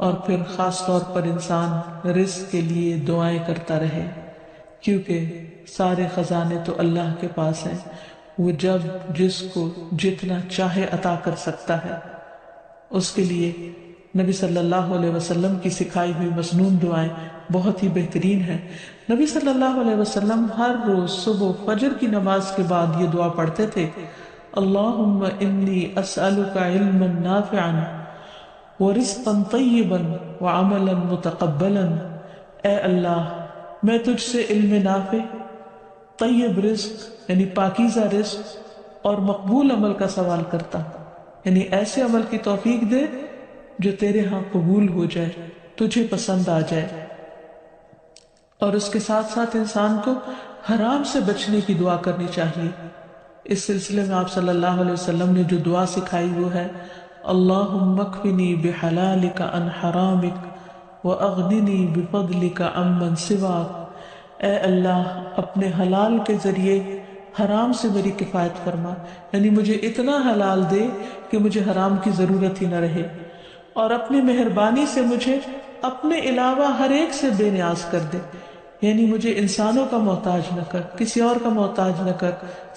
اور پھر خاص طور پر انسان رزق کے لیے دعائیں کرتا رہے، کیونکہ سارے خزانے تو اللہ کے پاس ہیں، وہ جب جس کو جتنا چاہے عطا کر سکتا ہے۔ اس کے لیے نبی صلی اللہ علیہ وسلم کی سکھائی ہوئی مسنون دعائیں بہت ہی بہترین ہیں۔ نبی صلی اللہ علیہ وسلم ہر روز صبح فجر کی نماز کے بعد یہ دعا پڑھتے تھے، اللہم انی اسألک علما نافعا ورزقا طیبا وعملا متقبلا۔ اے اللہ، میں تجھ سے علم نافع، طیب رزق یعنی پاکیزہ رزق اور مقبول عمل کا سوال کرتا ہوں، یعنی ایسے عمل کی توفیق دے جو تیرے ہاں قبول ہو جائے، تجھے پسند آ جائے۔ اور اس کے ساتھ ساتھ انسان کو حرام سے بچنے کی دعا کرنی چاہیے۔ اس سلسلے میں آپ صلی اللہ علیہ وسلم نے جو دعا سکھائی وہ ہے، اللہم اکفنی بحلالک عن حرامک واغننی بفضلک عمن سواک۔ اے اللہ، اپنے حلال کے ذریعے حرام سے میری کفایت فرما، یعنی مجھے اتنا حلال دے کہ مجھے حرام کی ضرورت ہی نہ رہے، اور اپنی مہربانی سے مجھے اپنے علاوہ ہر ایک سے بے نیاز کر دے، یعنی مجھے انسانوں کا محتاج نہ کر، کسی اور کا محتاج نہ کر،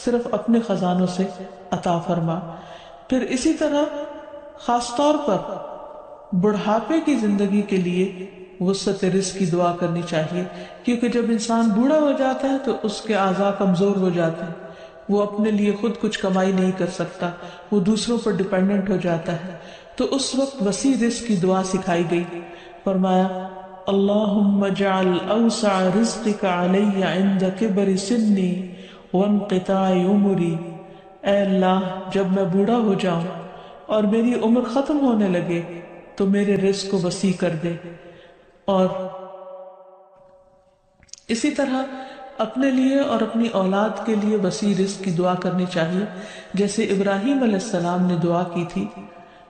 صرف اپنے خزانوں سے عطا فرما۔ پھر اسی طرح خاص طور پر بڑھاپے کی زندگی کے لیے وسعت رزق کی دعا کرنی چاہیے، کیونکہ جب انسان بوڑھا ہو جاتا ہے تو اس کے اعضاء کمزور ہو جاتے ہیں، وہ اپنے لیے خود کچھ کمائی نہیں کر سکتا، وہ دوسروں پر ڈیپینڈنٹ ہو جاتا ہے، تو اس وقت وسیع رزق کی دعا سکھائی گئی۔ فرمایا اللہم اجعل اوسع رزقک علی عند کبر سنی وانقطاع عمری۔ اے اللہ، جب میں بوڑھا ہو جاؤں اور میری عمر ختم ہونے لگے تو میرے رزق کو وسیع کر دے۔ اور اسی طرح اپنے لیے اور اپنی اولاد کے لیے وسیع رزق کی دعا کرنی چاہیے، جیسے ابراہیم علیہ السلام نے دعا کی تھی،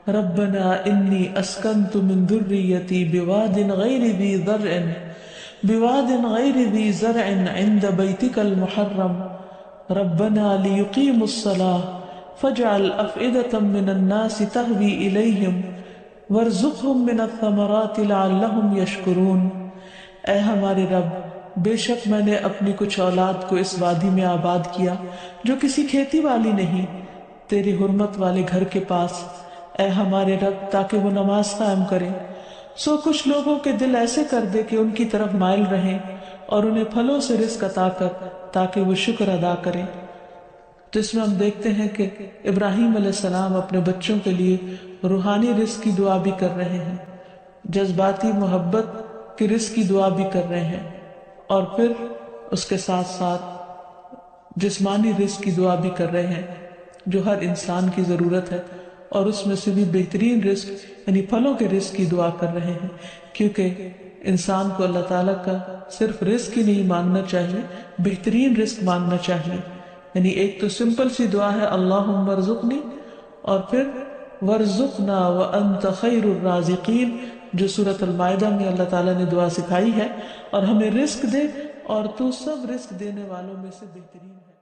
ربنا انی اسکنت من ذریتی بواد غیر ذی زرع عند بیتک المحرم ربنا لیقیموا الصلاة فاجعل افئدة من الناس تہوی الیہم وارزقہم من الثمرات لعلہم یشکرون۔ اے ہمارے رب، بے شک میں نے اپنی کچھ اولاد کو اس وادی میں آباد کیا جو کسی کھیتی والی نہیں، تیری حرمت والے گھر کے پاس، اے ہمارے رب، تاکہ وہ نماز قائم کریں۔ سو کچھ لوگوں کے دل ایسے کر دے کہ ان کی طرف مائل رہیں، اور انہیں پھلوں سے رزق عطا کر تاکہ وہ شکر ادا کریں۔ تو اس میں ہم دیکھتے ہیں کہ ابراہیم علیہ السلام اپنے بچوں کے لیے روحانی رزق کی دعا بھی کر رہے ہیں، جذباتی محبت کی رزق کی دعا بھی کر رہے ہیں، اور پھر اس کے ساتھ ساتھ جسمانی رزق کی دعا بھی کر رہے ہیں جو ہر انسان کی ضرورت ہے، اور اس میں سے بھی بہترین رزق یعنی پھلوں کے رزق کی دعا کر رہے ہیں، کیونکہ انسان کو اللہ تعالیٰ کا صرف رزق ہی نہیں مانگنا چاہیے، بہترین رزق مانگنا چاہیے۔ یعنی ایک تو سمپل سی دعا ہے اللہم ارزقنی، اور پھر ورزقنا وانت خیر الرازقین، جو سورۃ المائدہ میں اللہ تعالیٰ نے دعا سکھائی ہے، اور ہمیں رزق دے اور تو سب رزق دینے والوں میں سے بہترین ہے۔